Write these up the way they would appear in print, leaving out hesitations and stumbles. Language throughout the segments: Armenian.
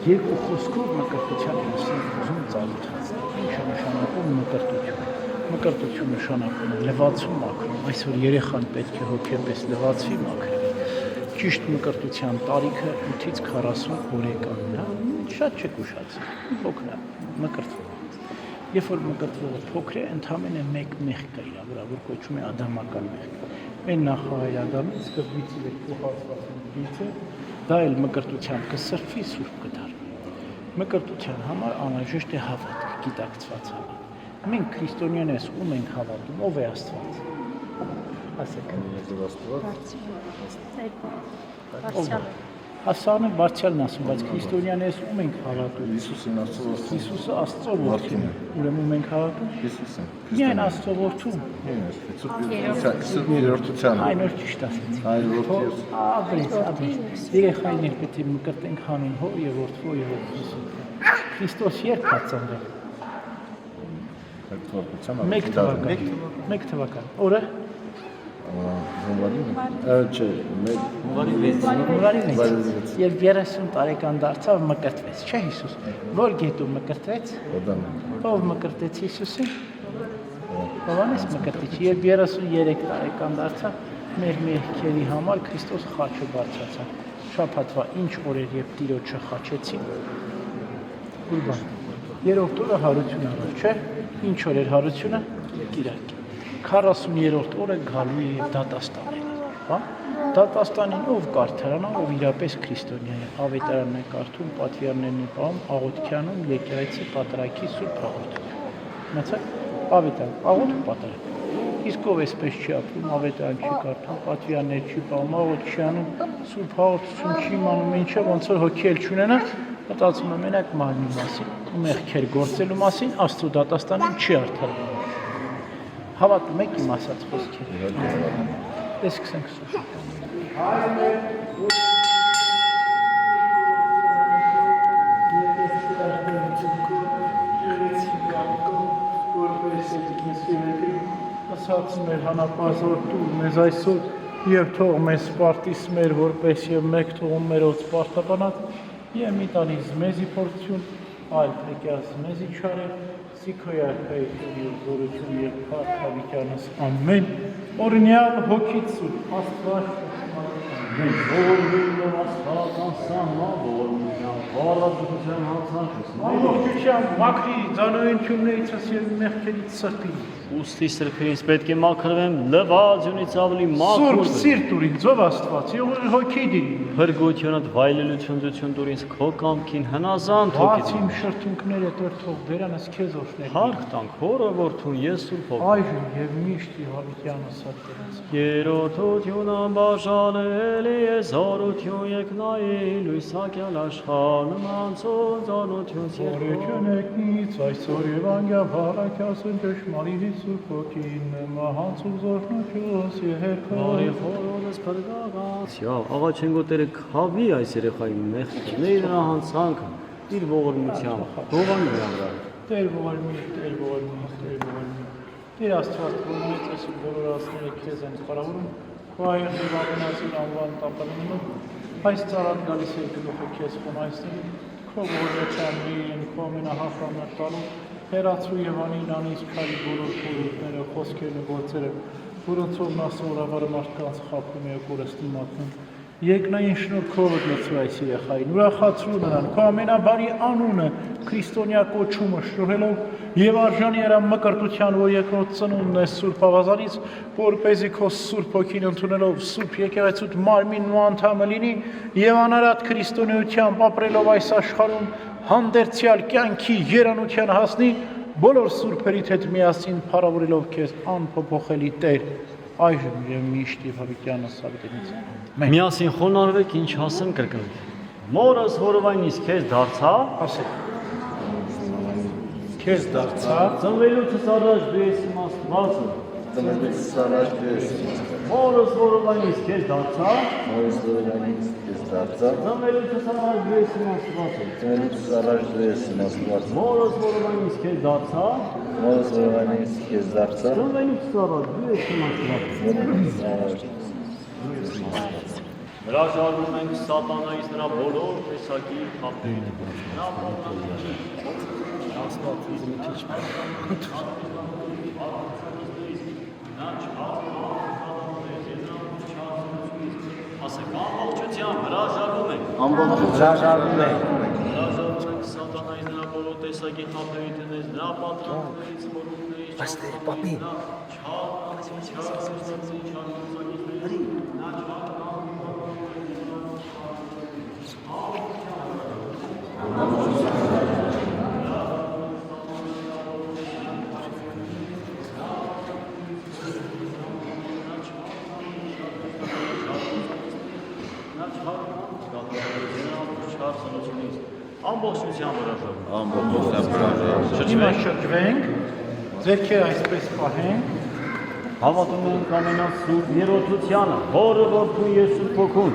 երկու խոսքով մկրտության մասին ուզում ծանոթացնել։ Ինչ է նշանակում մկրտություն։ Մկրտություն նշանակում է լվացում մաքրում, այսօր երեխան պետք է հոգեպես լվացվի մաքրվի։ Ճիշտ մկրտության տարիքը 8-ից 40 օրեկանն է, շատ չեք ուշացել, փոքր է, մկրտվում։ Երբ որ մկրտվողը փոքր է, ընդամենը մեկ մեղք կա իր վրա, որ կոչվում է ադամական մեղք։ Այն նախահայրադամից սկզբից իր փոխանցված բիցը, դա էլ մկրտությամբ կսրբվի, սուրբ կդառնա։ Մկրտության համար անհրաժեշտ է հավատք, գիտակցված հավատք։ Մենք քրիստոնյաներս ում ենք հավատում, ով է Աստված։ Ասեք։ Հասանը բարձրալն ասում, բայց քրիստոնյաներս ում ենք հավատում։ Հիսուսին Աստծո որդին։ Հիսուսը Աստծո որդին է։ Ուրեմն ում ենք հավատում։ Հիսուսին։ Միայն Աստծո որդուն։ Երրորդության։ Այնօր ճիշտ ասեցի։ Այլորդի։ Աբրես։ Երեխայներ պետք է մկրտենք հանուն Հոր եւ Որդու եւ Հիսուսի։ Քրիստոս երբ ծնվել։ 1 թվական։ Օրը հունվարի 6։ Երբ 30 տարեկան դարձավ մկրտվեց, չէ՞ Հիսուս։ Որ գետում մկրտվեց։ Ով մկրտեց Հիսուսին։ Հովհաննես մկրտիչը։ Երբ 33 տարեկան դարձավ, մեր մեղքերի համար Քրիստոս խաչը բարձրացավ։ Շաբաթվա ինչ օրեր երբ Տիրոջը խաչեցին։ Ուրբան։ Երրորդ օրը հարություն առավ, չէ՞։ Ինչ օր էր հարությունը։ Կիրակի։ 40-րդ օրը գալու է դատաստանին, հա։ Դատաստանին ով կարդարանա, ով իրապես քրիստոնյա է, ավետարանն է կարդում, պատվիրաններն է պահում, աղոթքյանում, եկեղեցի պատարագի սուրբ աղոթք։ Իմացա՞ք, ավետարան, աղոթք պատարագ։ Իսկ ով էսպես չի ապրում, ավետարան չի կարդում, պատվիրաններ չի պահում, աղոթքյանում, սուրբ հաղորդություն չի իմանում, ինչը ոնց որ հոգի էլ չունենա, մտածում է մենակ մարմնի մասին, ու մեղքեր գործելու մասին, Աստծո դատաստանին չի արդարանում։ Հավատում եք իմ ասած խոսքերը։ Սկսենք սուրբ։ Ասաց մեր հանապազոր տուր մեզ այսօր և թող մեզ սպարտիս մեր որպես և մեկ թողում մերոց սպարտաբանած և մի տանից մեզի փորձություն, այլ պրեկյաս մեզի չարել, Սիքոյարքայություն և զորություն և փառքավիճանս ամեն, օրինյալ հոգից սուրբ Աստված ամեն, որին և Աստված անսահման, որմյան բարադության հանցանքս, ամողջության մաքրի ձանոյություններիցս և մեղքերից սրբի, ուստի սրբերից պետք է մաքրվեմ լվացյունից ավելի մաքուր Սուրբ սիրտ ուր ինձ ով Աստված և հոգի դիր Հրգությունդ վայելելու ցնծություն տուր ինձ քո կամքին հնազանդ հոգի Բաց իմ շրթունքները տեր թող բերանս քեզ օրհներ Հարկ տանք հորը որդուն ես սուրբ հոգի Այժմ և միշտ Իհավիտյանս ատերած Երորդությունը բաժանելի է զորություն եկնայի լույսակյալ աշխարհ նմանցուն զորություն Զորություն եկնից այսօր և անգյավարակյասն ճշմարիտ Սուրբ հոգին մահանցուկ զորնոջոս երգը Բարի խորոնս պրգաղաց Աղաչեն գոտերը կավի այս երեխայի մեղքների նրա հանցանքը իր ողորմությամբ հողանի վրա վրա Տեր ողորմի, Տեր ողորմի, Տեր ողորմի Տեր Աստված որ մեծ ես ու բոլոր աստները քեզ են խարավորում քո այր և ամենածին անվան տապանումը այս ծառատ գալիս է գլուխը քեզ խոնայցնելու քո ողորմության միայն քո ամենահաֆաններ տալու Հերացու և անին անից քարի բոլոր խորհուրդները, խոսքերն ու գործերը, որոնցով նա սովորաբար մարդկանց խաբում է ու կորստի մատնում։ Եկնային շնորհքով լցու այս երեխային, ուրախացրու նրան, քո ամենաբարի անունը, քրիստոնյա կոչումը շնորհելով և արժանի արա մկրտության, որ երկրորդ ծնունդն է Սուրբ Ավազանից, որպեսզի քո Սուրբ Հոգին ընդունելով Սուրբ եկեղեցուդ մարմինն ու անդամը լինի և անարատ քրիստոնեությամբ ապրելով այս աշխարհում հանդերձյալ կյանքի երանության հասնի, բոլոր սուրբերիդ հետ միասին փառավորելով քեզ անփոփոխելի Տեր, այժմ և միշտ և հավիտյանս հավիտենից։ Միասին խոնարհվեք ինչ հասեմ կրկնեք։ Մորս որովայնից քեզ դարձա, ասեք։ Քեզ դարձա, ծնվելուցս առաջ դու ես իմ Աստվածը։ Ծնվելուց առաջ դու ես իմ Աստվածը։ Մորս որովայնից քեզ դարձա, Մորս որովայնից քեզ դարձա։ ծնվելուցս առաջ դու ես իմ Աստվածը։ Ծնվելուց առաջ դու ես իմ Աստվածը։ Մորս որովայնից քեզ դարձա, Մորս որովայնից քեզ դարձա։ ծնվելուցս առաջ դու ես իմ Աստվածը։ Հրաժարվում ենք սատանայից նրա բոլոր տեսակի խաբերից։ Նա պատրաստի ասեք ամբողջությամբ հրաժարվում ենք։ Հրաժարվում ենք։ Հրաժարվում ենք սատանայից նրա բոլոր տեսակի խաբերից, նրա պատրաստներից, մորուքներից, Աստե, պապի։ Ամբողջությամբ հրաժարվում։ Հիմա շրջվենք, ձեռքերը այսպես պահենք, Հավատում ենք ամենասուրբ երրորդությանը, Հորը, Որդուն և Սուրբ Հոգուն,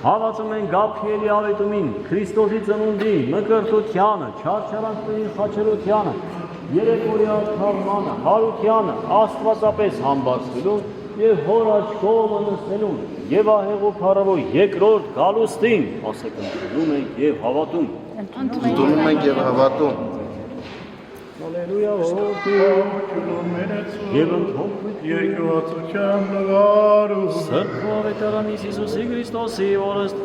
հավատում ենք Գաբրիելի ավետումին, Քրիստոսի ծնունդին, մկրտությանը, չարչարանքների խաչելությանը, երեկորյա թաղմանը, հարությանը, աստվածապես համբարձվելուն և Հոր աջ կողմը նստելուն, և ահեղու փառավոր երկրորդ գալուստին, ասեք ընդունում ենք և հավատում։ Ընդունում ենք եւ հավատում։ Հալելույա, որդի, և ընդհոպվით երկրորդության նվարում, Սրբ ավետարանից Հիսուսի Քրիստոսի օրեստ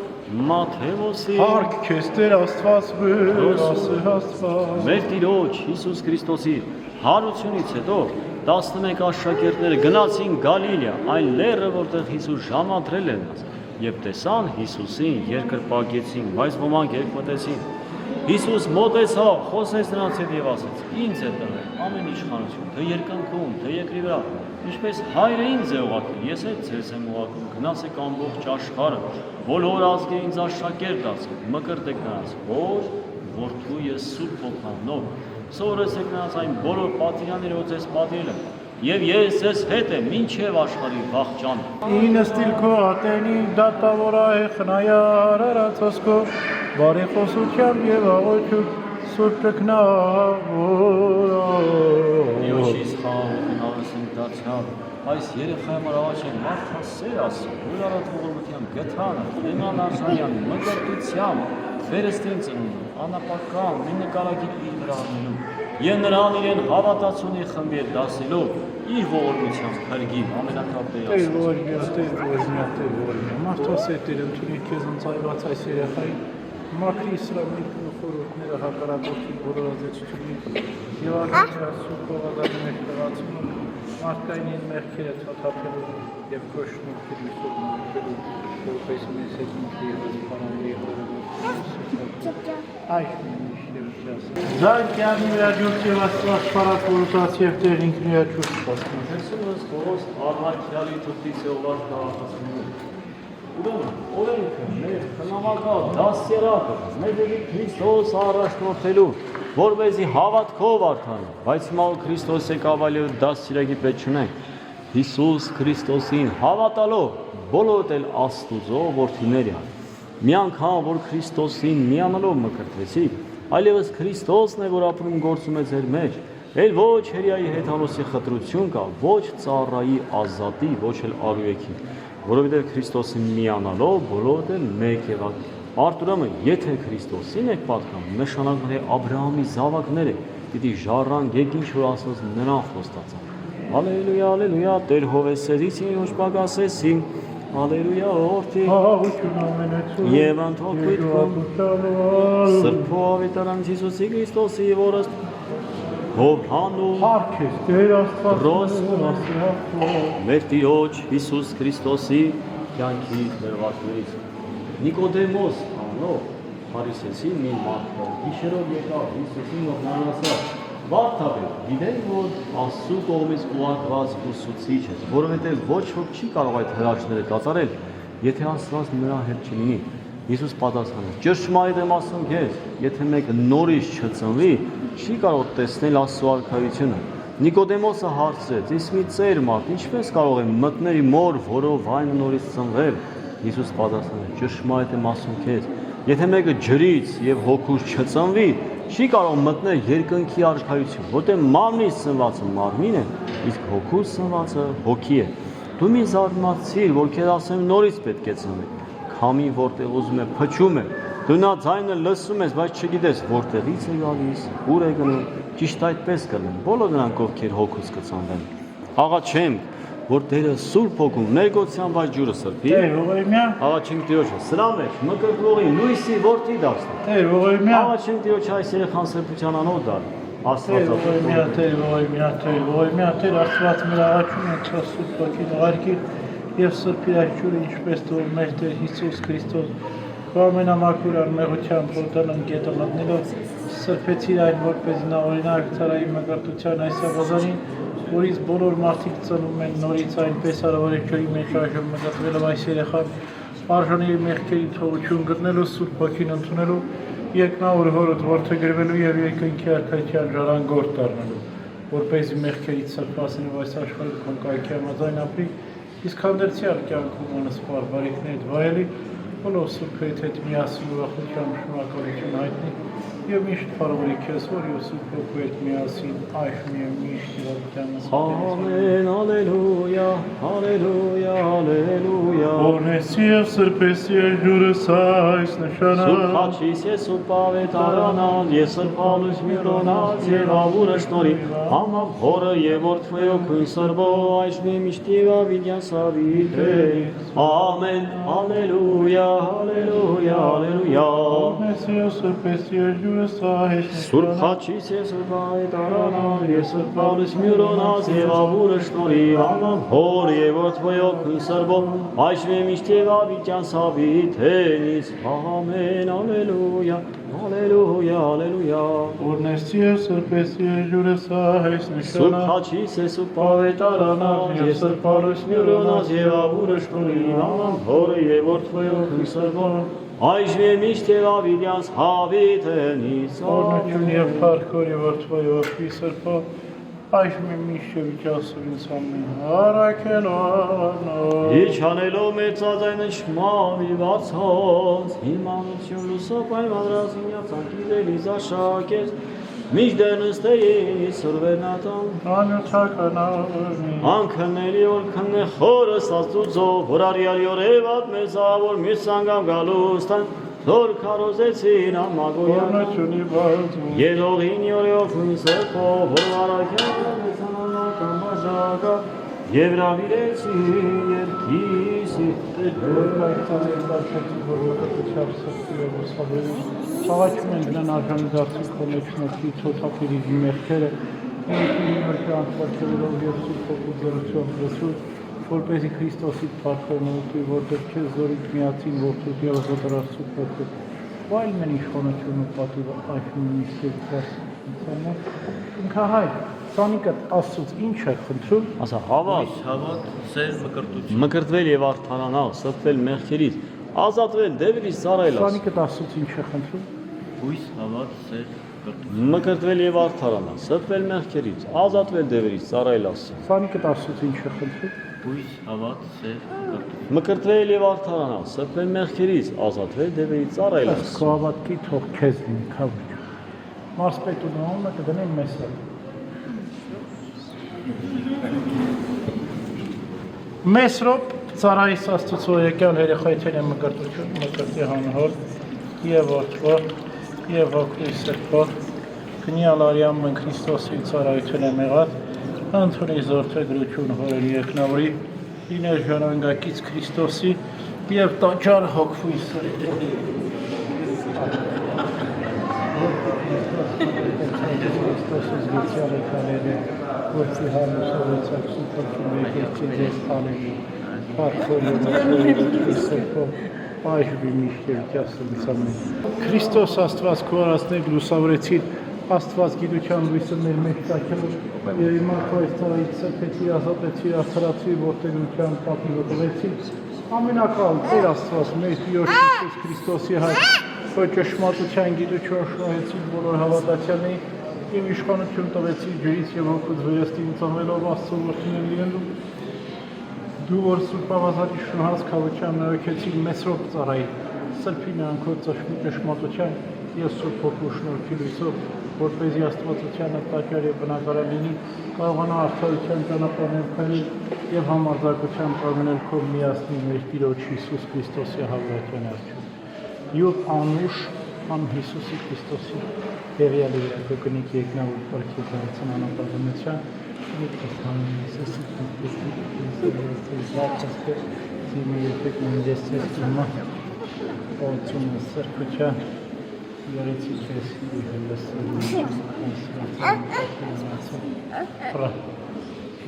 Մաթեոսի հարկ քեզ Տեր Աստված բեր, ասե Աստված, մեր Տիրոջ Հիսուս Քրիստոսի հարությունից հետո 11 աշակերտները գնացին Գալիլեա, այն լեռը, որտեղ Հիսուս ժամադրել էր նրանց, եւ տեսան Հիսուսին, երկրպագեցին, բայց ոմանք երկմտեցին։ Հիսուս մոտեցավ, խոսեց նրանց հետ եւ ասեց. Ինձ է տրվել ամեն իշխանություն, թե երկնքում, թե երկրի վրա, ինչպես Հայրը ինձ է ուղարկել, ես էլ ձեզ եմ ուղարկում, գնացեք ամբողջ աշխարհը, բոլոր ազգերը ինձ աշակերտ դարձեք, մկրտեք նրանց, որ Որդու ես Սուրբ Հոգանով, սովորեցեք նրանց այն բոլոր պատիրանները, որ ձեզ պատիրել եմ, եւ ես ձեզ հետ եմ մինչեւ աշխարհի վաղճանը։ ինստիլ քո ատենի դատավորա է խնայար արածոսկո, բարի խոսությամբ եւ աղոթում Սուրբ տքնավոր։ Իոշիս խաղողին ավեսին դարձյալ, այս երեխայի համար աղաչեն մարդասեր ասում, որ առատողորմությամբ գթանը, Էման Արժանյանը, մկրտությամբ, վերստին ծնունդը, անապական, մի նկարագիր իր վրա առնելու, եւ նրան իրեն հավատացունի խմբի հետ դասելով, իր ողորմությամբ փրկի ամենակապտեի Տեր Աստծո։ որմյա, Տեր որմյա, Տեր որմյա, մարդասեր Տեր ընդունի քեզ ընծայված այս երեխային, մաքրի Իսրայելի խորհուրդները հակառակորդի բոլորազեցությունից եւ արգելի Սուրբ Հովանեսի մեջ տղացումը մարդկային մեղքերը թափելու եւ քո շնորհքերի սովորելու որպես մեզ հետ ինքնի հրաշքարանի Այ Զարգյանի վերջույթ եւ Աստված փառատորած եւ Տեր ինքնի աճուր սպասում։ Հեսուս Պողոս առաքյալի թղթից է ուղղված քաղաքացիություն։ Ուրեմն, օրենքը մեր խնամակալ դասերակը մեզ է Քրիստոս առաջնորդելու, որպեսզի հավատքով արդարանա, բայց հիմա Քրիստոս եկավ այլ դասերակի պետք չունենք։ Հիսուս Քրիստոսին հավատալով բոլորդ էլ Աստուծո որդիներ եղան։ Մի անգամ որ Քրիստոսին միանալով մկրտվեցիք, այլևս Քրիստոսն է որ ապրում գործում է ձեր մեջ, էլ ոչ հերյայի հեթանոսի խտրություն կա, ոչ ծառայի ազատի, ոչ էլ արույեքի, որովհետև Քրիստոսին միանալով բոլորդ էլ մեկ եղաք։ Արտուրամը, եթե Քրիստոսին եք պատկանում, նշանակում է Աբրահամի զավակներ եք, պիտի ժառանգ եք ինչ որ ասած նրան խոստացան։ Հալելույա, հալելույա, Տեր Հովեսերից ինչ պակասեցի, հալելույա, որդի, եւ անթոքվիտ Սրբ ավետարանից Հիսուսի Քրիստոսի օրեստ Հովհանու Հարքես Տեր Աստված մեր Տիրոջ Հիսուս Քրիստոսի կյանքի դրվածներից Նիկոդեմոս անունով փարիսեցի մի մարդ գիշերով եկավ Հիսուսին ու նրան ասաց. Վարդապետ, գիտեք որ Աստծո կողմից ուղարկված ուսուցիչ է, որովհետև ոչ ոք չի կարող այդ հրաշքները կատարել, եթե Աստված նրա հետ չլինի։ Հիսուս պատասխանեց. Ճշմարիտ եմ ասում քեզ, եթե մեկը նորից չծնվի, չի կարող տեսնել Աստծո արքայությունը։ Նիկոդեմոսը հարցրեց. Իսկ մի ծեր մարդ ինչպես կարող է մտնել իր մոր որով վայնը նորից ծնվել։ Հիսուս պատասխանեց. Ճշմարիտ եմ ասում քեզ, եթե մեկը ջրից եւ հոգուց չծնվի, չի կարող մտնել երկնքի արքայություն, որտեղ մարմնից ծնվածը մարմին է, իսկ հոգուց ծնվածը հոգի է։ Դու մի զարմացիր, որ քեզ ասեմ նորից պետք է ծնվել։ քամին որտեղ ուզում է փչում է, դու նա ձայնը լսում ես, բայց չգիտես որտեղից է գալիս, ուր է գնում, ճիշտ այդպես կլինի։ Բոլոր նրանք ովքեր հոգուց կցանվեն։ Աղաչենք, որ Տերը Սուրբ Հոգուն ներգործյան բայց ջուրը սրբի։ Տեր ողորմյա։ Աղաչենք Տիրոջը սրա մեջ մկրտվողի լույսի որդի դարձնի։ Տեր ողորմյա։ Աղաչենք Տիրոջ այս երեխան սրբության անոթ դառնի։ Տեր ողորմյա, Տեր ողորմյա, Տեր ողորմյա, Տեր Աստված մեր աղաչում ենք քո Սուրբ Հոգին ուղարկիր եւ սրբի այս ջուրը ինչպես թող մեր Տեր Հիսուս Քրիստոս ամենամաքուր անմեղությամբ հորդանան գետը մտնելով սրբեցիր այն որպեսզի նա օրինակ ցարայի մկրտության այս ավազանին որից բոլոր մարդիկ ծնում են նորից այնպես արավոր է ջրի մեջ այժմ մկրտվելով այս երեխան արժանի մեղքերի թողություն գտնելու Սուրբ Հոգին ընդունելու երկնավոր հորդ որդեգրվելու եւ երկնքի արքայության ժառանգորդ դառնալու որպեսզի մեղքերից սրբացնելով այս աշխարհի կայքի համաձայն ապրի իսկ հանդերձյալ կյանքում անսպար բարիքներդ վայելի բոլոր սուրբերիդ հետ միասին ուրախությամբ շնորհակալություն հայտնի եւ միշտ բարօրի քեզ որ եւ Սուրբ Հոգու հետ միասին այժմ եւ միշտ իրավիճանը Ամեն հալելույա հալելույա հալելույա Օրնես եւ սրբեսի ջուրս այս նշանա Սուրբ Հաչիս ես Սուրբ ավետարանալ ես սրբալուց միրոնած եւ ավուրը շնորհի համավ հորը եւ որդվեյո քույն սրբո այժմ միշտ եւ ավիդյան սավիթե Ամեն հալելույա հալելույա հալելույա Օրնես եւ սրբեսի ջուրս այս Սուրբ Հաչիս ես Սուրբ ավետարանալ ես սրբալուց միրոնած եւ ավուրը շնորհի համավ հոր եւ որդվեյո քույն սրբո այժմ միշտ եւ ավիդյան սավիթենից Ամեն հալելույա Հալելույա, հալելույա Օրնես եւ սրբեսի ջուրս այս Սուրբ նշանա Հաչիս է Սուրբ ավետարանալ ես սրբալուց միրոնած եւ ավուրը շնորհի համավ հորը եւ որդվեյո քույն սրբո այժմ միշտ եւ ավիդյան սավիթենից Օրնություն եւ փառքոր եւ որդվայով Սրբո այժմ միշտ եւ իջասուրից ամեն արաքենոնո Իջանելով մեծածայնը շմավիվացած Հիմանություն լուսով այն վադրազինյա ծանքի դելիզ աշակես Միշդեր նստեի սուրվենատան Անյութականավորնի Անքնների որ քննե խորս աստուծով Որ արիարի օրևատ մեզավոր մյուս անգամ գալուստան Որ քարոզեցին ամագոյան Օրնությունի բազում Երողին յորեով հունսեպով Որ արաքյան մեծանալական բաժակա Եվ ռավիրեցի երկիսի Սաղաչում ենք նրան արժանի դարձի քո մեջ մոքի ցոթափերի մեղքերը Ինքնին անցկացնելով եւ Սուրբ Հոգու զորություն որպեսզի Քրիստոսի փառքն ուտի որտեղ քեզ զորիկ միացին որդու եւ զորար Սուրբ Հոգու While many շնորհություն ու պատիվը այժմ միշտ Ինքահայ Սանիկը Աստծուց ինչ է խնդրում Ասա հավատ Հավատ, սեր, մկրտություն Մկրտվել եւ արդարանալ, սրբվել մեղքերից Ազատվել դևերից ծառայել Սանիկը Աստծուց ինչ է խնդրում հույս, հավատ, սեր, մկրտություն Մկրտվել եւ արդարանալ, սրբվել մեղքերից Ազատվել դևերից ծառայել Աստծուն Սանիկը Աստծուց ինչ է խնդրում հույս, հավատ, սեր, մկրտություն Մկրտվել եւ արդարանալ, սրբվել մեղքերից Ազատվել դևերից ծառայել Ըստ Աստծուն քո հավատքի թող քեզ լինի քավիճ Մարսպետու նոմը կդնեմ մեսը Մեսրոպ ծառայիս Աստծո եկյալ երեխայթեն է մկրտություն մկրտի հանհոր եւ որդվոր եւ ոգու սրբո գնյալ արյան մն Քրիստոսի ծառայություն է մեղած ընդունի զորթեգրություն հորերի եկնավորի իներ ժանանգակից Քրիստոսի եւ տաճար հոգվի սրբո Քրիստոսի զգացյալ եկալերը Որցի հարուսովեցակ սուպրկի մեկեցի ձեզ տանելի Պարքորի սրբով այժմի միշտ յասլիցամեն Քրիստոս Աստված քո արածներ լուսավորեցիր Աստված գիտության լույսը մեր մեջ տակելով եւ հիմա քո այս ծառայից սրբեցի ազատեցի արդարացի որդեգրության պատիվը տվեցի ամենակալ Տեր Աստված մեր Տիրոջ Հիսուս Քրիստոսի հայր քո ճշմարտության գիտություն շնորհեցի բոլոր հավատացյալներին Եվ իշխանություն տվեցի ջրից եւ հոգուց վերստին ծնվելով Աստծո որդին լինելու դու որ Սուրբ Ավազանի շնորհած քավության ներկեցի Մեսրոպ ծառայի սրբի նրանքով ճշմարտության եւ Սուրբ Հոգու շնորհքի լույսով, որպեսզի Աստվածությանը տաճար եւ բնակարան լինի, կարողանա արդարության ճանապարհներ փրկել եւ համարձակության պարունել քո միասնի մեր Տիրոջ Հիսուս Քրիստոսի հավատության արդյունք։ Յուր անուշ ան Հիսուսի Քրիստոսի Տերյալի կողքնիկ եկնավոր բարքեթանցան անապատմության Քրիստոսի Հիսուսի Քրիստոսի Զիմիեթեք մնդեսես իմա Ոցունը սրբուչա Երեցի քեզ իհլեսը Պրա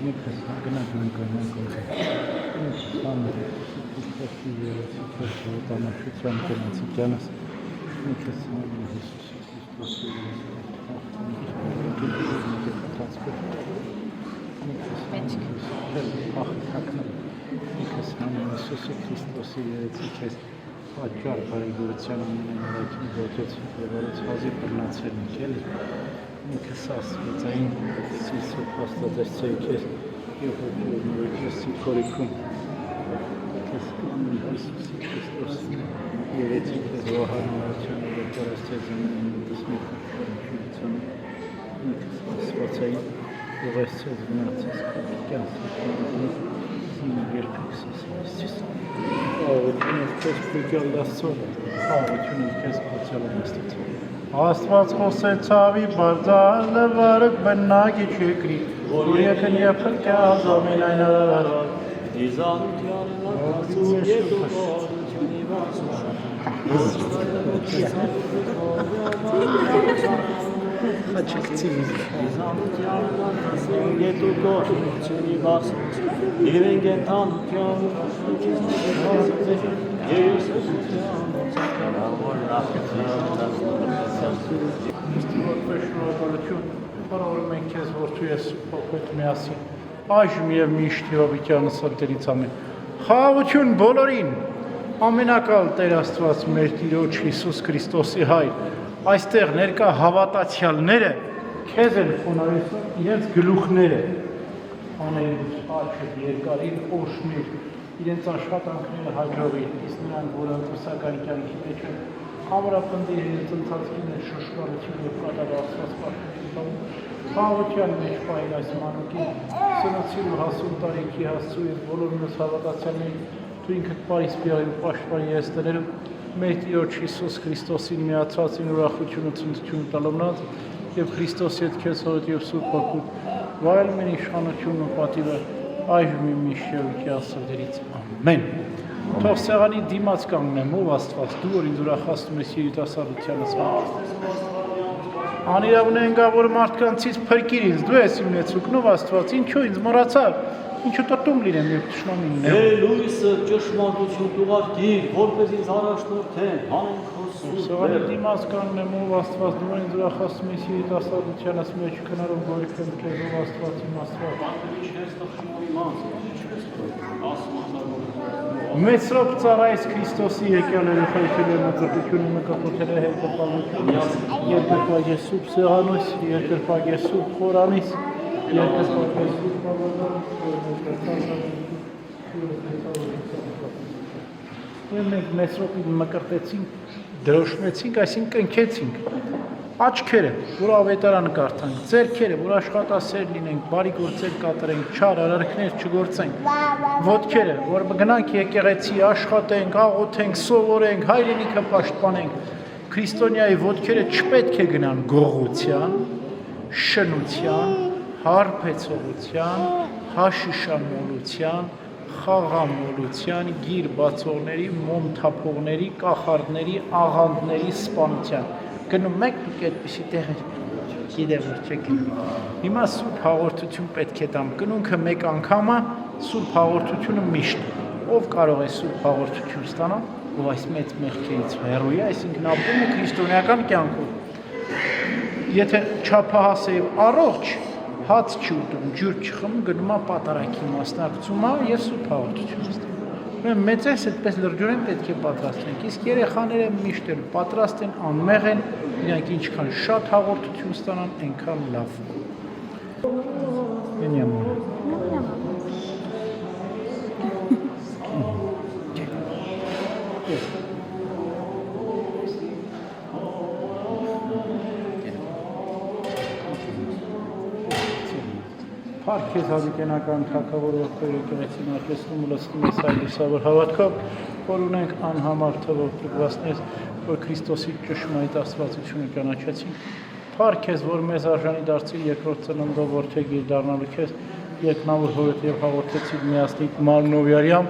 Նիկս գնահատան Քրիստոսի երեցի քեզ ոտանաշության կենացիկյանս Նիկս Հիսուսի Քրիստոսի Հիսուսի Քրիստոսի երեցի քեզ Աճար բարեգործության ամենայնորակին ոգեց եվարեց հազի բրնացել ենք էլի ինքս ասվածային սիսով հաստատեցցեի քեզ և հոգի քեզ սիքորիքում քեզ Հիսուսի Քրիստոսի երեցի քեզ վահանորությանը ոգերացեց ամենայնորակին ինքս ասվածային ուղեսցեց գնացեց կյանս երկքսս Աղություն քեզ փրկել դասով, աղություն քեզ փրկել աստծո։ Աստված խոսեց ցավի բարձալ վարկ բնակի չեկրի, որ եկն եփրկյալ ամենայնարար։ Իզանության լացու ետուկորությունի վասուշ։ Խաչեցի Իզանության լացու ետուկորությունի վասուշ։ Իրեն գենթանության Բարով մենք քեզ որդու ես փոքրիկ միասին այժմ եւ միշտ Հովիկյանը սրտերից ամեն խաղաղություն բոլորին ամենակալ Տեր Աստված մեր Տիրոջ Հիսուս Քրիստոսի հայր այստեղ ներկա հավատացյալները քեզ են խոնարհեցնում իրենց գլուխները անել աչք երկարին օշմիր իրենց աշխատանքները հաջողի իսկ նրանք որոնք ուսական կյանքի մեջ են ամրապնդի իրենց ընթացքին են շշկարություն եւ կատարածված պաշտպանություն խաղաղության մեջ պահել այս մանուկին սնուցիր ու հասուն տարիքի հասցու եւ բոլոր մյուս հավատացյալներին դու ինքդ պարիսպիային պաշտպանի ես տներում մեր Տիրոջ Հիսուս Քրիստոսին միացածին ուրախություն ու ցնծություն տալով եւ Քրիստոսի հետ քեզ հորդ եւ Սուրբ Հոգու վայել մեր իշխանությունն ու պատիվը այժմ միշտ ասրտերից ամեն թող սեղանի դիմաց կանգնեմ ով Աստված դու որ ինձ ուրախացնում ես երիտասարդությանս մեջ անիրավնենգավոր մարդկանցից փրկիր ինձ դու ես իմ նեցուկն ով Աստված ինչու ինձ մոռացա ինչու տտում լինեմ եւ ճշմամին լույսը ճշմարտություն ուղարկիր որպես ինձ առաջնորդեն հանեն Սեղանի դիմաց կանգնեմ ով Աստված դու ինձ ուրախացնում ես երիտասարդությանս մեջ քնարով գորիքեմ քեզ ով Աստված իմ Աստված Մեծրոք ծառայես Քրիստոսի եկյալը խայթել է մծրտությունը մկապոթել է հետապալություն երկրպագ է սուրբ սեղանոս երկրպագ է սուրբ խորանիս երկրպագ է սուրբ բավարան մենք մեծրոքին մկրտեցինք դրոշմեցինք այսինքն կնքեցինք աչքերը, որ ավետարան կարդանք, ձեռքերը, որ աշխատասեր լինենք, բարի գործեր կատարենք, չար արարքներ չգործենք, ոտքերը, որ գնանք եկեղեցի, աշխատենք, աղոթենք, սովորենք, հայրենիքը պաշտպանենք, քրիստոնյայի ոտքերը չպետք է գնան գողության, շնության, հարբեցողության, հաշիշամոլության, խաղամոլության, գիր բացողների, մոմ թափողների, կախարդների, աղանդների սպանության գնում եք դուք այդպիսի տեղեր գիտեմ որ չեք հիմա սուրբ հաղորդություն պետք է տամ կնունքը մեկ անգամը սուրբ հաղորդությունը միշտ ով կարող է սուրբ հաղորդություն ստանալ ով այս մեծ մեղքերից հեռու է այսինքն ապրում է քրիստոնեական կյանքով եթե չափահաս է առողջ հաց չի ուտում ջուր չխմում գնում է պատարակի մասնակցում է եւ սուրբ հաղորդություն ստանում մեծես այդպես լրջորեն պետք է պատրաստենք, իսկ երեխաները միշտ են պատրաստ են, անմեղ են, իրանք ինչքան շատ հաղորդություն ստանան, այնքան լավ։ Փառքեզ հավիտենական թագավոր որդու եկեղեցին արկեսնում ու լցնում ես այլ լուսավոր հավատքով, որ ունենք անհամար թվով փրկվածներ, որ Քրիստոսի ճշմարիտ աստվածությունը ճանաչեցին։ Փառքեզ, որ մեզ արժանի դարձիր երկրորդ ծննդով որդեգիր դառնալու քեզ, երկնավոր հորդ եւ հաղորդեցիր միասնիկ մարմնով արյամբ,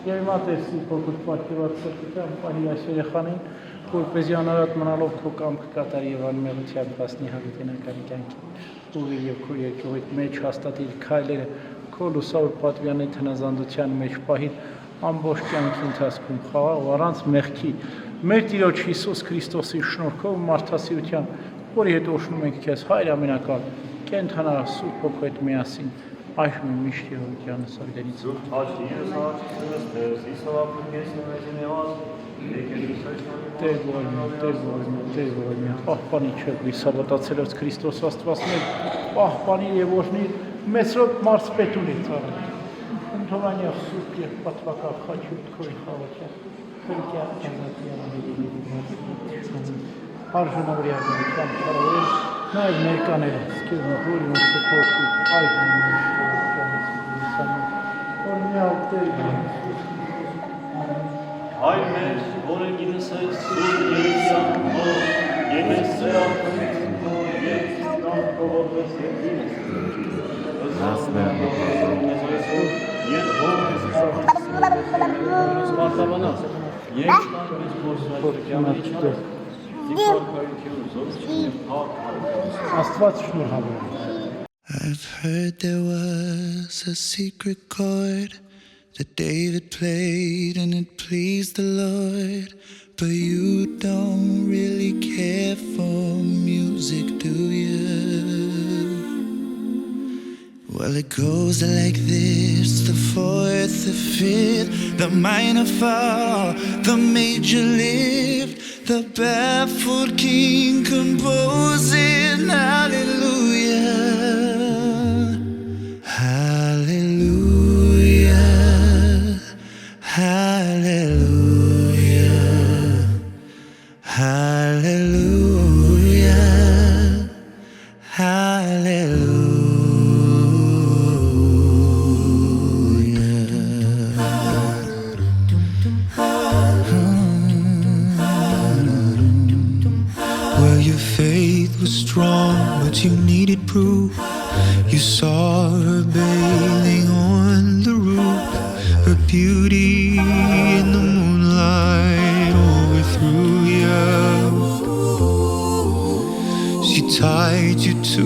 եւ հիմա տեսի փոքր պատկերված սրտությամբ պահի այս երեխանին, որպեսզի անարատ մնալով քո կամքը կատարի եւ անմեղության հասնի հավիտենական կյանքին։ Ուղի եւ քո երկրորդ մեջ հաստատիր քայլերը, քո լուսավոր պատվյանի տնազանդության մեջ պահիր ամբողջ կյանքի ընթացքում խաղաղ ու առանց մեղքի։ Մեր Տիրոջ Հիսուս Քրիստոսի շնորհքով մարդասիրության, որի հետ օշնում ենք քեզ Հայր ամենակալ, կենթանա Սուրբ Հոգու հետ միասին, այժմ միշտ եւ հոգյանս ալերից։ Տեր պահպանի չեք լիսավատացելոց Քրիստոս Աստվածներ, պահպանի եւ օրհնի մեծրոք մարզպետունի ծառայ։ Ընդհանրյա սուրբ եւ պատվակալ խաչուտ քո խաղացիա, քրկյա արժանավորյալության շարավորել նաեւ ներկաները, սկիզբը հորին սփոփի այժմ Հայր մեր, որ եկինս ես սուրբ երեսյալ, և ես ձեր ակրից նոր և ստան կողովես եկինս, և հորս մարդավանաս, և ստան մեզ բորսվայր Աստված շնորհավոր։ I've heard there was a secret chord that David played and it pleased the Lord. But you don't really care for music, do you? Well, it goes like this: the fourth, the fifth, the minor fall, the major lift, the baffled king composing hallelujah. Hallelujah, hallelujah, hallelujah, hallelujah. Well, your faith was strong, but you needed proof. You saw her bathing on the roof, her beauty in the moonlight overthrew you. She tied you to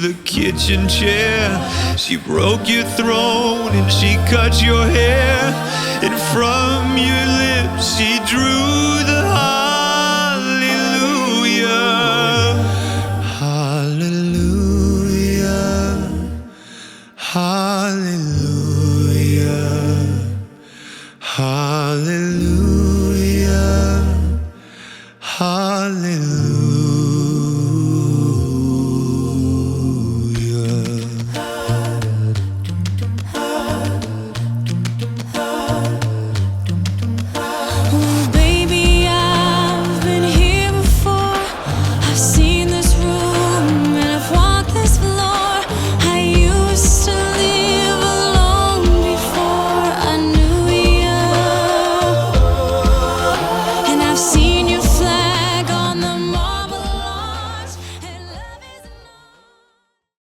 the kitchen chair, she broke your throne and she cut your hair, and from your lips she drew the I've seen